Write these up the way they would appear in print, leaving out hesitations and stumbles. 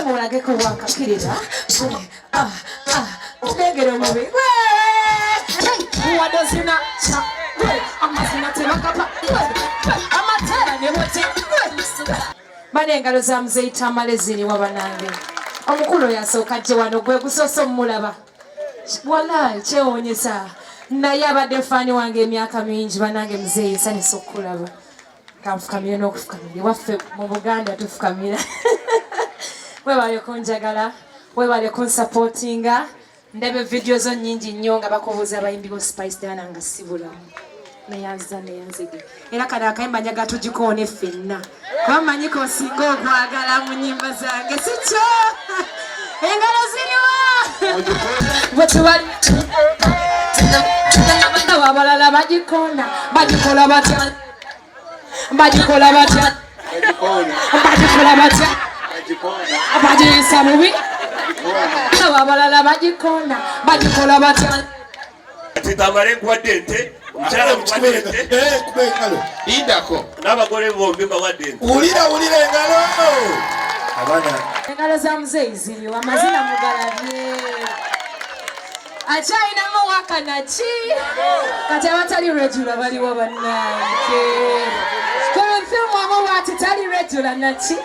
Mulage ko wakakirira utegere mubi wadozina amazina tebakapa amatera neboti banengalo za mzee Tamale ziri wabanange omukulu yasooka gye wano gwe gusoso mulaba wallahi kyewonyesa naye abadde fani wange emyaka mingi banange mzee nsanyusa okukulaba kanfukamire n'okufukamira waffe mu Buganda tufukamira webale kunjagala webale kunsupportinga ndebe video zo nyingi nnyo nga bakoboza abayimbi bo Spice Dana nga sibulamu neyanziza neyanzige era kana akayimba njaga tugikoone ffenna kuba manyi ko singa okwagala mu nnyimba zange sikyo engalo ziriwa wetubali abalala bagikoona bagikola batya bagikola batya bagikola batya abajisa mubi abalala bagikoona bagikola batya Tamale ngwadde nte omukyala ngwadde nte kubekalo indako n'abagole bombi bawadde nte ulira engalo abana engalo za muzeyi ziriwa amazina mugalabye akyayinamu wakanaki kati abatali regular baliwo bannange kumfimu amu bwati tali regular naki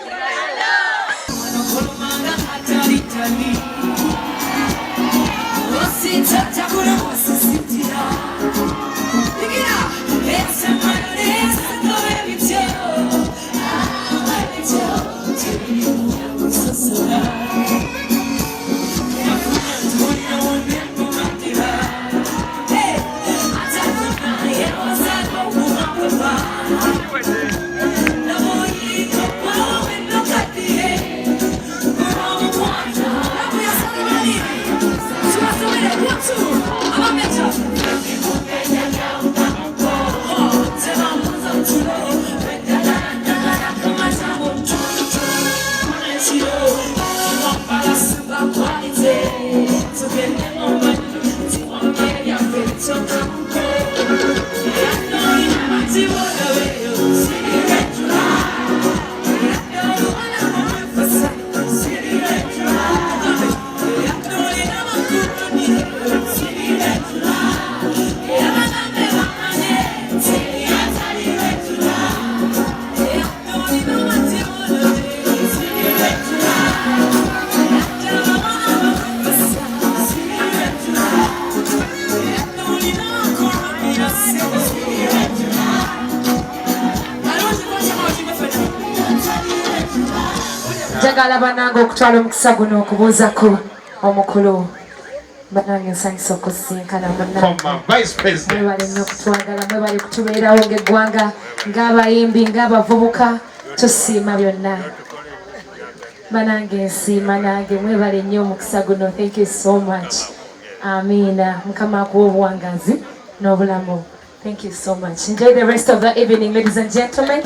njagala banange okutwala omukisa guno okubuuzako omukulu banange nsanyusa okusinkana mwebale nnyo okutwagala mwebale kutubeerawo ng'eggwanga ng'abayimbi ng'abavubuka tusiima byonna banange nsiima nange mwebale nnyo omukisa guno. Thank you so much. Amiina mukama akuwa obuwangazi n'obulamu. Thank you so much. Enjoy the rest of the evening, ladies and gentlemen.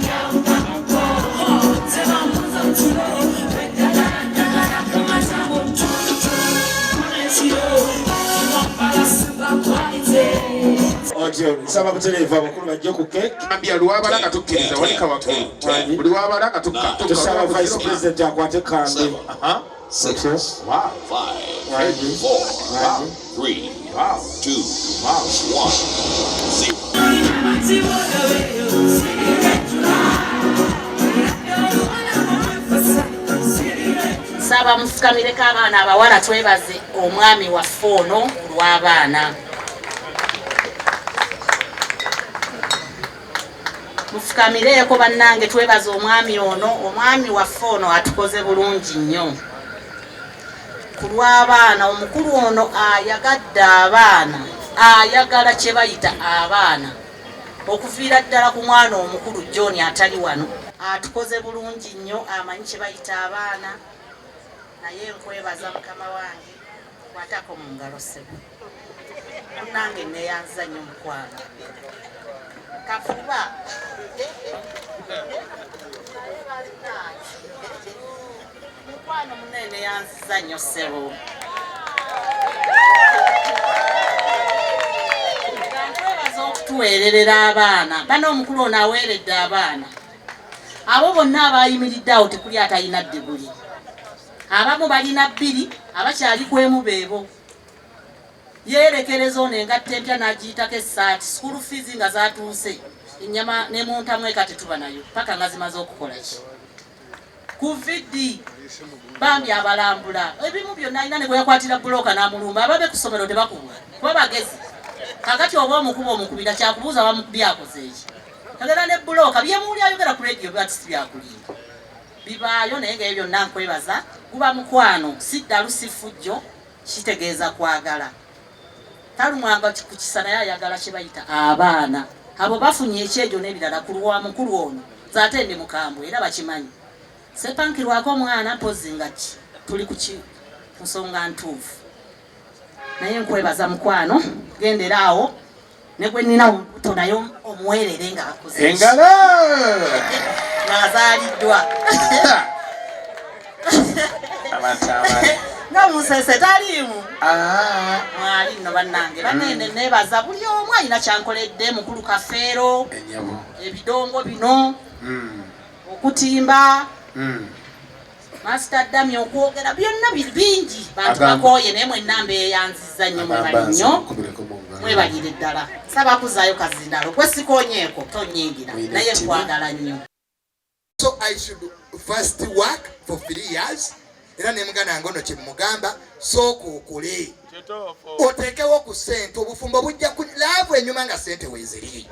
Nsaba butereeva abakulu bajje ku cake. Ambia luwabala nga tukkiriza wanika wakulu. Buli wabala nga tukka. Tusaba vice president akwate kambe. 6 wow 5 4 3 2 1 Saba mufukamireko abaana abawala twebaze omwami waffe ono olw'abaana. Mufukamireeko bannange twebaze omwami ono, omwami waffe ono atukoze bulungi nnyo. Ku lw'abaana omukulu ono ayagadde abaana, ayagala kye bayita abaana. Okuviira ddala ku mwana omukulu John atali wano. Atukoze bulungi nnyo amanyi kye bayita abaana. Naye nkwebaza mukama wange kwatako mu ngalo ssebo. Nange neyanza nnyo mukwano. Kafuba. Mukwano munene yanziza nnyo ssebo. Nkwebaza okutuweererera abaana. Bano omukulu ono aweeredde abaana. abo bonna abayimiridde awo tekuli atalina ddeguli. Abamu balina 2 abakyali kwemu beebo. Yeerekereza ono engatta empya n'agiyitako essaati school fees nga zaatuuse ennyama ne muntamwe kati tuba nayo paka nga zimaze okukola ki ku vidi bambi abalambula ebimu byonna alina ne bweyakwatira bulooka n'amulumba ababe ku ssomero tebakubwa kuba bagezi kakati oba omukubira kyakubuuza bamukubye akoze eki kagera ne bulooka byemuwuli ayogera ku radio bati si byakulimba bibaayo naye nga ebyo byonna nkwebaza guba mukwano si ddalu si fujjo kitegeeza kwagala talumwanga ku kisana yayagala kye bayita abaana abo bafunye ekyejo n'ebirala ku lwa mukulu ono zaatende mukambwe era bakimanyi sepankirwako omwana mpozi nga ki tuli ku nsonga ntuufu naye nkwebaza mukwano gendera awo ne gwe nnina omubuto naye omuweerere nga akuze engala ng'azaaliddwa abatamale nga musese taliimu mwali nno bannange banene neebaza buli omu alina kyankoledde mukulu kafeero ebidongo bino okutimba Master Dami okwogera byonna bingi bantu bakooye naye mwenna mbeeyanziza nnyo mwebali nnyo mwebalire ddala saba kuzaayo kazindalo gwe sikonyeeko tonnyingira naye nkwagala nnyo. So I should first work for 3 years. Era ne mugana ngono kye mugamba sooka okule oteekewo ku ssente obufumbo bujja kulaavu enyuma nga ssente weeziri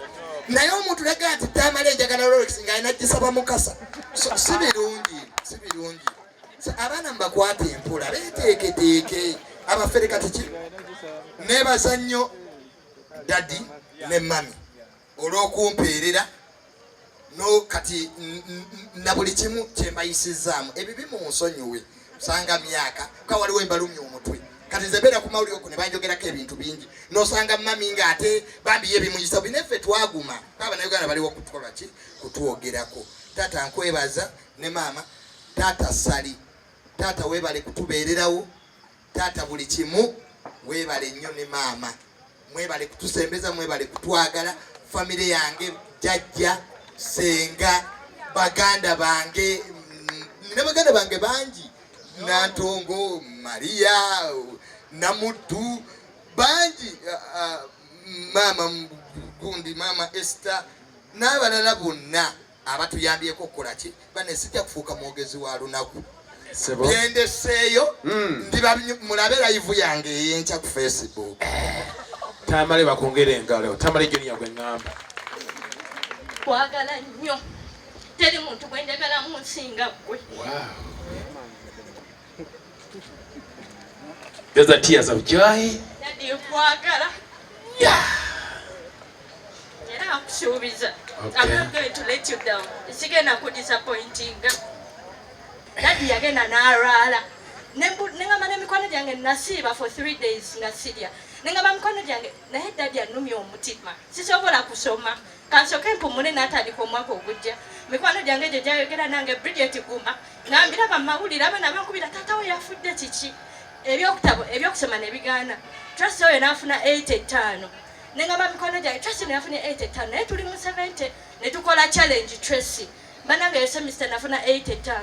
naye omuntu lega nti Tamale enjagala Rolex ng'alina gisaba mukasa si birungi abaana mubakwate empola beeteeketeeke abafere kati ki neebaza nnyo dadi ne mami olw'okumpeerera no kati na buli kimu kyembayisizaamu ebibi mu nsonyiwe sanga myaka ka waliwo embalumya omutwe kati zebera ku mawulire okwo ne banjogerako ebintu bingi nosanga mami ng'ate bambi yebimuyisa bineffe twaguma Abanayuganda baliwo kutukola ki kutwogerako. Taata nkwebaza ne maama taata sali taata weebale kutubeererawo taata buli kimu weebale nnyo ne maama mwebale kutusembeza mwebale kutwagala famire yange jajja senga baganda bange ne baganda bange bangi Nantongo Maria Namutu bangi mama gundi mama Esther n'abalala bonna abatuyambyeko okukola ki bane sijja kufuuka mwogezi wa lunaku byendeseeyo ndiba mulabe live yange eyenkya ku Facebook. Tamale bakongera engalo Tamale Junior gwe ngamba kwagala nnyo teri muntu gwenjagala munsinga gwe. Those are tears of joy. Daddy kwagala era akusuubiza. I'm not going to let you down. Sigenda ku disappointing. Daddy yagenda n'alwala nengamba n'emikono gyange nasiiba for 3 days nasirya nengamba mikono gyange naye daddy annumya omutima sisobola kusoma kansoke mpumule n'atandika omwaka ogujja mikono gyange gye gyayogera nange Bridget Guma ngambira bamawulire abaana bankubira taata we yafudde kiki ebyokusoma ne bigaana Tracy oyo n'afuna 85 nengamba mikono gyange Tracy n'afuna 85 naye tuli mu 70 ne tukola challenge Tracy banange yo semester nafuna 85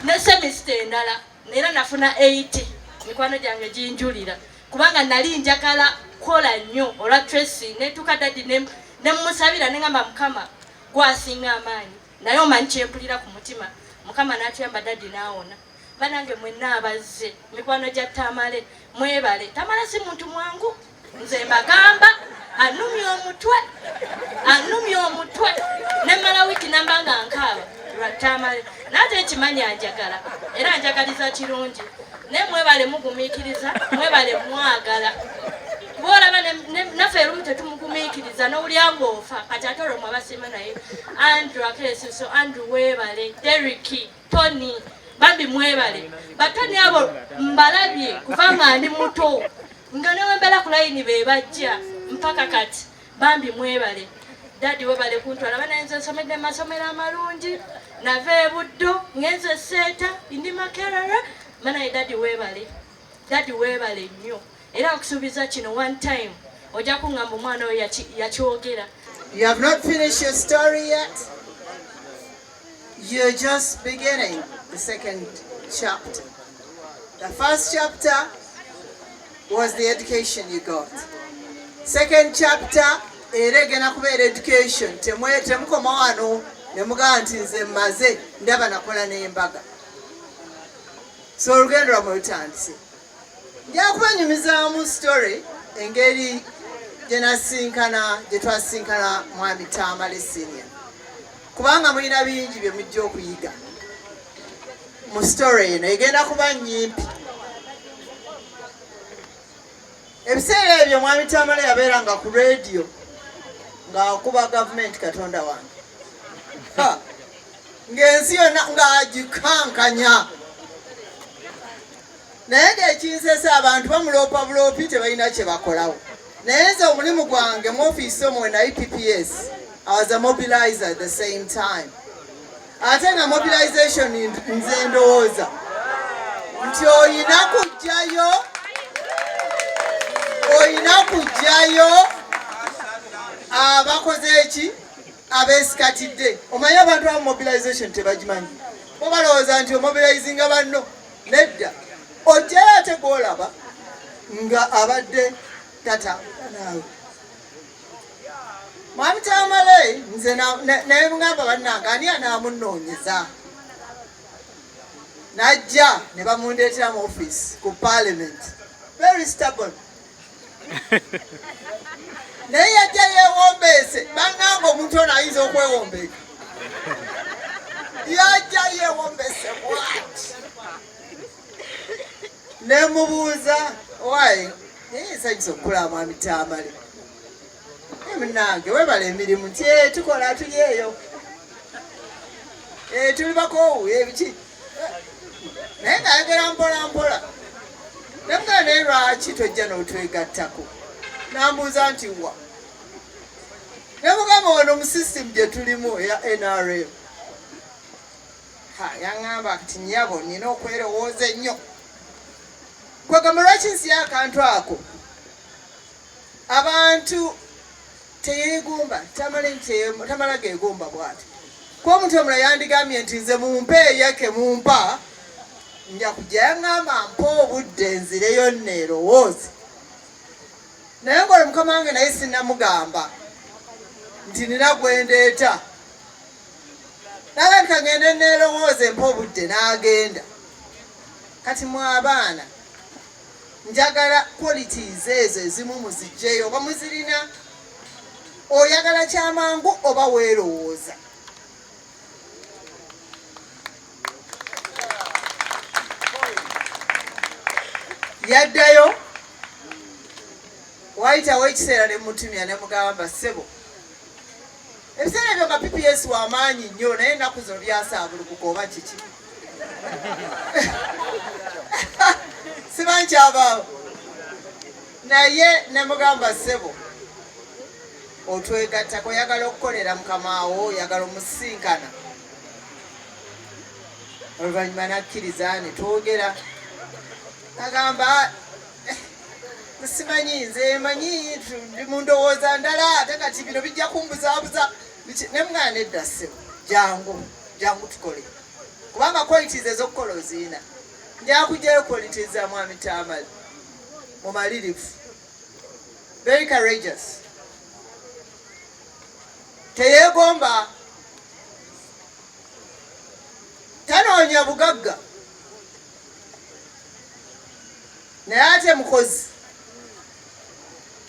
ne semester endala era nafuna 80 mikwano gyange ginjulira kubanga nali njagala kukola nnyo olwa Tracy netuka dadi ne musabira nengamba mukama gwasinga amaanyi naye omanyi kyempulira ku mutima mukama n'atuyamba dadi naawona banange mwenna abazze mikwano gya Tamale mwebale Tamale si muntu mwangu nze mbagamba annumya omutwe nemmala wiiki nambanga nkaaba lwa Tamale naate ekimanyi anjagala era anjagaliza kirungi naye mwebale mugumiikiriza mwebale mwagala kuboolaba naffe erumu tetumugumiikiriza n'owulya ng'ofa kati ate olwo mwabasiima naye Andrew Akesiso Andrew weebale Deriki Tony bambi mwebale batoni abo mbalabye kuva nga ndi muto nga newembera ku layini be bajja mpaka kati bambi mwebale dadi webale kuntwala banenze nsomedde masomero amalungi nava ebuddo ngenze seeta ndi makerere manaye dadi webale nnyo era okusuubiza kino one time ojja kuŋŋamba omwana oyo yakyogera You have not finished your story yet. You're just beginning the second chapter. The first chapter was the education you got. Second chapter, eregena kubeera education. Temukoma wano nemugaa nti nze mmaze ndaba nakola n'embaga. So olugendo lwammwe lutandise. Nja kwenyumizaamu story engeri gye twasinkana mwami Tamale senior. Kubanga mulina bingi bye mujja okuyiga mu story eno egenda kuba nnyimpi. Ebiseera ebyo mwami Tamale yabeeranga ku radio ng'akuba gavumenti Katonda wange, ng'ensi yonna ng'agikankanya. Naye ng'ekinsesa abantu bamuloopa buloopi tebalina kye bakolawo. Naye nze omulimu gwange mu ofiisi omwe na IPPS, I was a mobilizer at the same time. Ate nga mobilization nze ndowooza nti oyina kujjayo abakoze eki abeesikatidde. Omanyi abantu aba mobilization tebagimanyi. Bo balowooza nti omobilizinga banno. Nedda. Ojjayo ate gw'olaba nga abadde tatambula naawe. Mwami Tamale nze naye mugamba bannange ani anaamunoonyeza. Najja ne bamundeetera mu office ku parliament. Very stubborn. Naye yajja yeewombeese. Bannange omuntu ono ayinza okwewombeeka. Yajja yeewombeese bwati. Ne mubuuza why nsanyusa okukola mwami Tamale. Munnange webala emirimu nti tukola tuli eyo. Tuli bakoowu ebiki. Naye ng'ayogera mpola mpola. Namugaa naye lwaki tojja n'otwegattako. Nambuuza nti wa. Namugamba wano mu system gye tulimu eya NRM. Yaŋŋamba nti nnyabo nina okwerowooza ennyo. Kwegamba lwaki nsi y'akantu ako abantu teyeegomba. Tamala geegomba bw'ati. Kuba omuntu omulala yandigambye nti nze mumpe eyake mumpa nja kujja yaŋŋamba mpa obudde nzireyo neerowooze. Naye ng'olwo mukama wange naye sinnamugamba nti nina gwendeeta. Naga nti kagende neerowooze mpa obudde n'agenda. Kati mu abaana njagala qualities ezo ezimu muziggyeyo oba muzirina. Oyagala kyamangu oba weerowooza. Yaddayo wayitawo ekiseera ne mutumya ne mugamba ssebo. Ebiseera ebyo nga PPS w'amaanyi nnyo naye ennaku zino byasaabulukuka oba kiki. Siba nkyabaawo. Naye ne mugamba ssebo otwegattako oyagala okukolera mukamaawo oyagala omusinkana. Oluvannyuma n'akkiriza ne twogera. Agamba simanyi nze manyi ndi mu ndowooza ndala ate kati bino bijja kumbuzaabuza. Nemugana nedda ssebo jangu tukole. Kubanga qualities ez'okukola oziina. Nja kujjayo qualities za mwami Tamale. Mumalirivu. Very courageous. Teyeegomba. Tanoonya bugagga. Naye ate mukozi.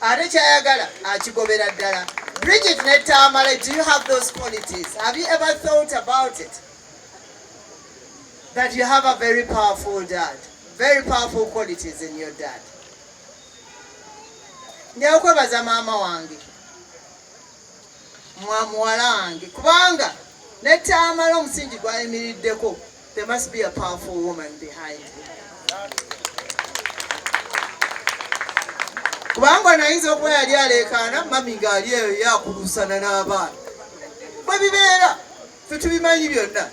Ate kyayagala akigobera ddala. Bridget ne Tamale, do you have those qualities? Have you ever thought about it? That you have a very powerful dad. Very powerful qualities in your dad. Nja okwebaza maama wange. Muwala wange. Kubanga ne Tamale omusingi gwayimiriddeko. There must be a powerful woman behind him. Kubanga nayinza okuba yali aleekaana mami ng'ali eyo yakulusana n'abaana. Bwe bibeera ffe tubimanyi byonna.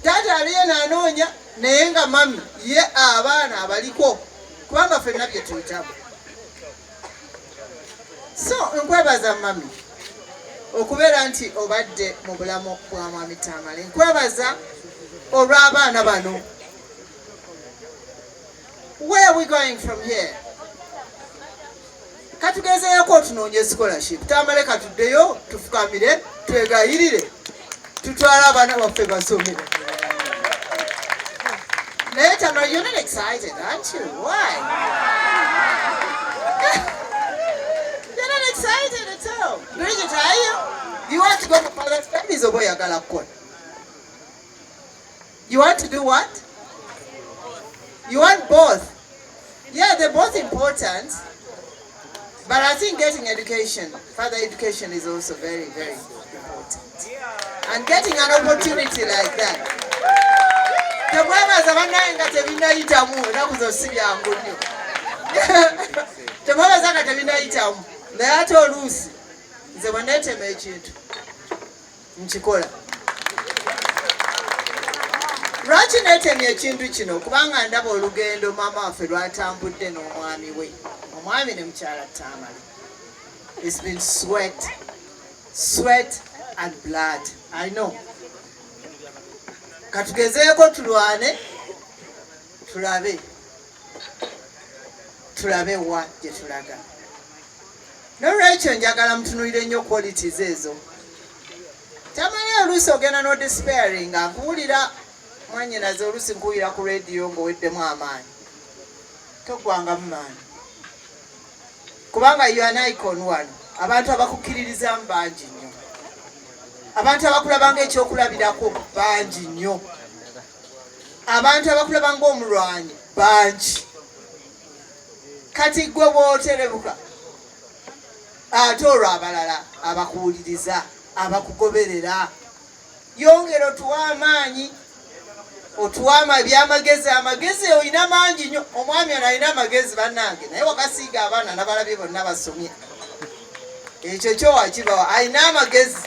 Taata aliyo n'anoonya naye nga mami ye abaana abaliko kubanga ffenna bye tuyitamu. So nkwebaza mami okubeera nti obadde mu bulamu bwa mwami Tamale. Nkwebaza olw'abaana bano. Where are we going from here? Katugezeeko tunoonye scholarship. Tamale katuddeyo tufukamire twegayirire tutwala abaana baffe basomere. Naye Tamale, you're not excited, aren't you? Why? You're not excited at all. Bridget, are you? You want to go for father's studies or oyagala kukola? You want to do what? You want both? Yeah, they're both important. But I think getting education, further education is also very, very important. And getting an opportunity like that. Temwebaza bannaye nga tebinayitamu ennaku zossi byangu nnyo. Temwebaza nga tebinayitamu. Naye ate oluusi nze bwe neetema ekintu nkikola. Lwaki neetemye ekintu kino? Kubanga ndaba olugendo maama waffe lwatambudde n'omwami we. Omwami ne mukyala Tamale. It's been sweat and blood. I know. Katugezeeko tulwane tulabe wa gye tulaga. N'olwekyo njagala mutunuulire nnyo qualities ezo. Tamale oluusi ogenda no despairing nga nkuwulira mwannyinaze oluusi nkuwulira ku radio ng'oweddemu amaanyi. Togwangamu maanyi. Kubanga you are an icon wano. Abantu abakukkiririzamu bangi nnyo. Abantu abakulabanga ekyokulabirako bangi nnyo. Abantu abakulabanga omulwanyi bangi. Kati gwe bw'oterebuka ate olwo abalala abakuwuliriza, abakugoberera. Yongera otuwa amaanyi, otuwa ebyamagezi. Amagezi olina mangi nnyo. Omwami ono alina amagezi bannange, naye wakasiiga abaana n'abalabye bonna basomye. Ekyo kyo wakibawa, alina amagezi.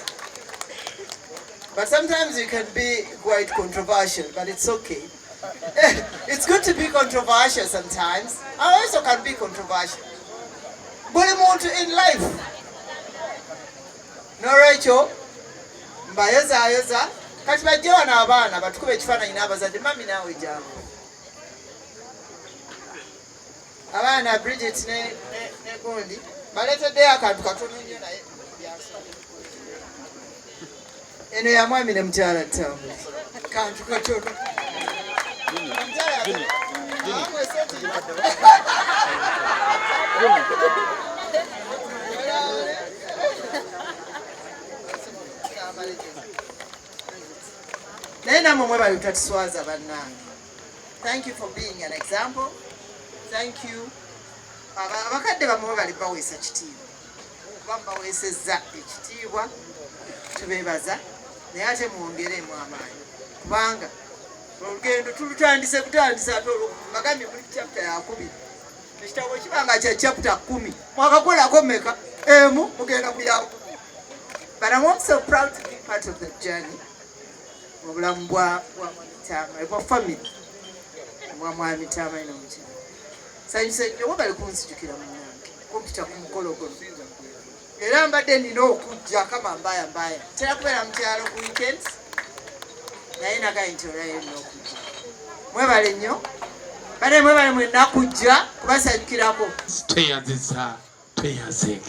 But sometimes you can be quite controversial, but it's okay. It's good to be controversial sometimes. I also can be controversial. Buli muntu in life. N'olwekyo mbayozayoza. Kati bajje wano abaana batukube ekifaananyi n'abazadde. Mami naawe jangu. Abaana Bridget ne Gundi baleeteddeyo akantu katono nnyo naye eno ya mwami ne mukyala Tamale. Kantu katono. Naye namwe mwebale tatuswaza bannange. Thank you for being an example. Thank you. Abakadde bamwe mwebale baweesa kitiibwa. Kuba baweesezza ekitiibwa tubeebaza. Naye ate mwongeremu amaanyi. Kubanga olugendo tulutandise kutandisa ate olwokubagambye muli chapter ya 10. Ekitabo kibanga kya chapter 10. Mwakakolako mmeka? Emu mugenda kuyawo. But I'm also proud to be part of the journey. Obulamu bwa Tamale, bwa family. Bwa mwami Tamale n'omukyala. Sanyuse nnyo bwe bali kunzijukira munnange. Kumpita ku mukolo guno. Era mbadde nina okujja kama mbaya. Tera kubeera mukyalo ku weekends. Naye nagaye nti olayo nnyo okujja. Mwebale nnyo. Bade mwebale mwenna kujja kubasanyukirako. Tweyanziza.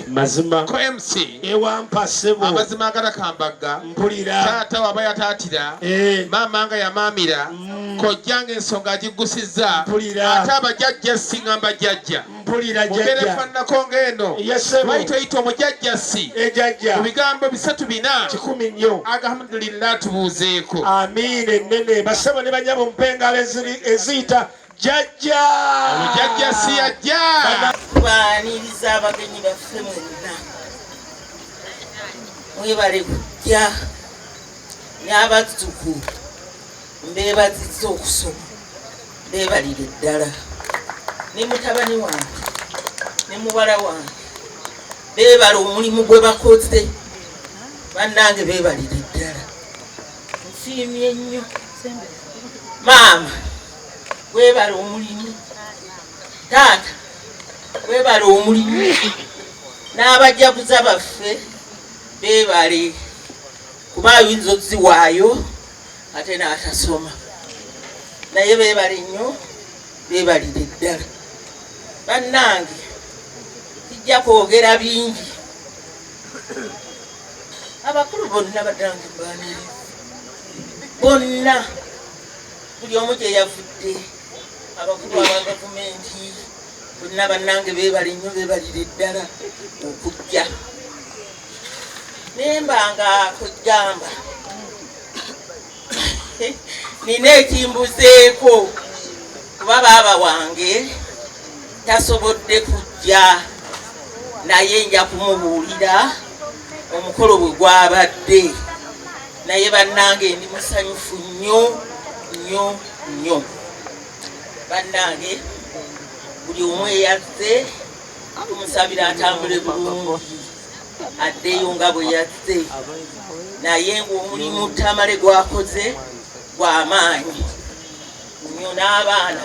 Mazima Ko MC ewampa ssebo amazima agatakambaga mpulira taata waba yataatira maama nga yamaamira kojjanga ensonga agigusizza mpulira ate abajjajja singamba jjajja mpulira mugere jjajja fannako ng'eno lwaki toyita omujjajja si ejjajja mu bigambo 3 100 nnyo alhamdulillah tubuuzeeko amiina ennene basebo ne banyabo mpengalo eziyita jjajja omujjajja si yajja Tubaaniriza abagenyi baffe mwenna. Mwebale kujja n'abazzukulu mbeebazizza okusoma. Beebalire ddala. Ne mutabani wange ne muwala wange beebala omulimu gwe bakoze. Bannange beebalire ddala. Nsiimye nnyo. Maama weebala omulimu. Taata weebala omulimu. n'abajaguza baffe beebale kuba ayinza oziwaayo ate n'atasoma naye beebale nnyo beebalire eddala bannange kijja kwogera bingi abakulu bonna badange mbaanirivu bonna buli omu gye yavudde abakulu aba gavumenti bonna bannange beebale nnyo beebalire eddala okujja nembanga kugamba nina ekimbuzeeko kuba baaba wange tasobodde kujja naye nja kumubuulira omukolo bwe gwabadde naye bannange ndi musanyufu nnyo nnyo nnyo bannange buli omu eyazze tumusabira atambule bulungi addeyo nga bwe yazze naye ng'omulimu Tamale gwakoze gw'amaanyi nnyo n'abaana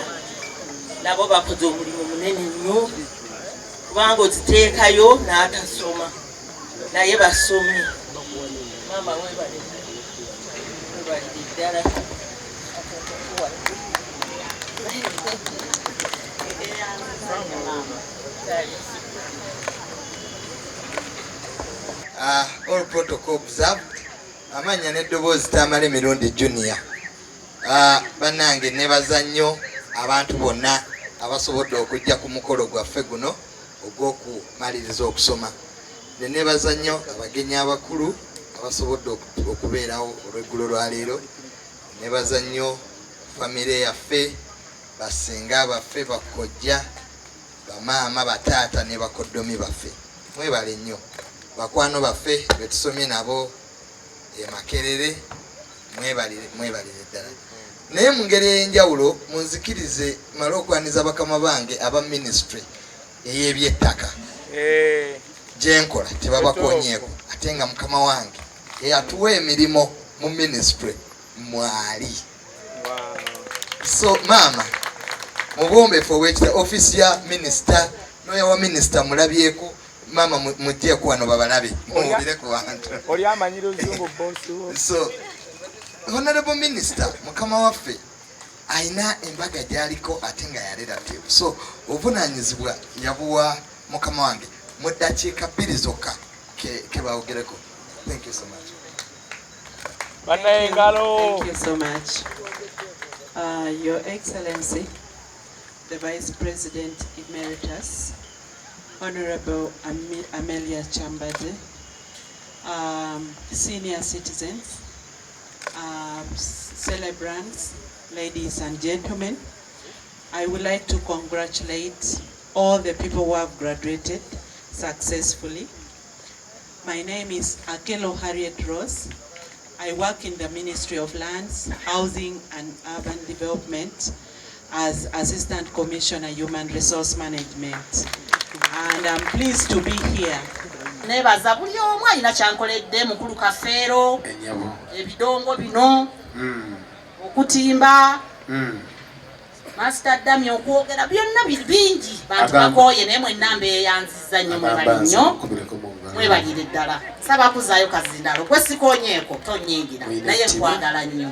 nabo bakoze omulimu munene nnyo kubanga oziteekayo n'atasoma naye basomye maama weebalire ddala all protocol observed. Amanya n'eddoboozi Tamale Mirundi Junior. Bannange nebaza nnyo abantu bonna abasobodde okujja ku mukolo gwaffe guno ogw'okumaliriza okusoma. Nebaza nnyo abagenyi abakulu abasobodde okubeerawo olw'eggulo lwa leero. Nebaza nnyo famire yaffe, basinga baffe, bakojja, bamaama, bataata ne bakoddomi baffe. Mwebale nnyo. Bakwano baffe betusomye nabo Makerere mwebalire ddala. Naye mu ngeri ey'enjawulo munzikirize mala okwaniza bakama bange aba ministry ey'ebyettaka gyenkola tebabakonyeeko ate nga mukama wange eyatuwa emirimu mu ministry mwali. So maama mubombefu owekita ofisi ya minisita n'oyawa minisita mulabyeko mama mujje kwano babalabe mubire ku bantu oli amanyira ozungu bosi. So honorable minister mukama waffe aina embaga gyaliko ate nga yarelative, so obuvunanyizibwa yabuwa mukama wange mu ddakiika 2 zokka ke bawogereko. Thank you so much. Banayengalo. Thank you so much. Your Excellency, the Vice President Emeritus, Honorable Amelia Chambade, senior citizens, celebrants, ladies and gentlemen, I would like to congratulate all the people who have graduated successfully. My name is Akelo Harriet Rose. I work in the Ministry of Lands, Housing and Urban Development as Assistant Commissioner Human Resource Management. And I'm pleased to be here. Nebaza buli omu alina kyankoledde mukulu Kafeero ebidongo bino okutimba Master Dami okwogera byonna bingi bantu bakooye naye mwenna mbeeyanziza nnyo mwebali nnyo mwebalire ddala saba kuzaayo kazindalo gwe sikonyeeko tonnyingira naye nkwagala nnyo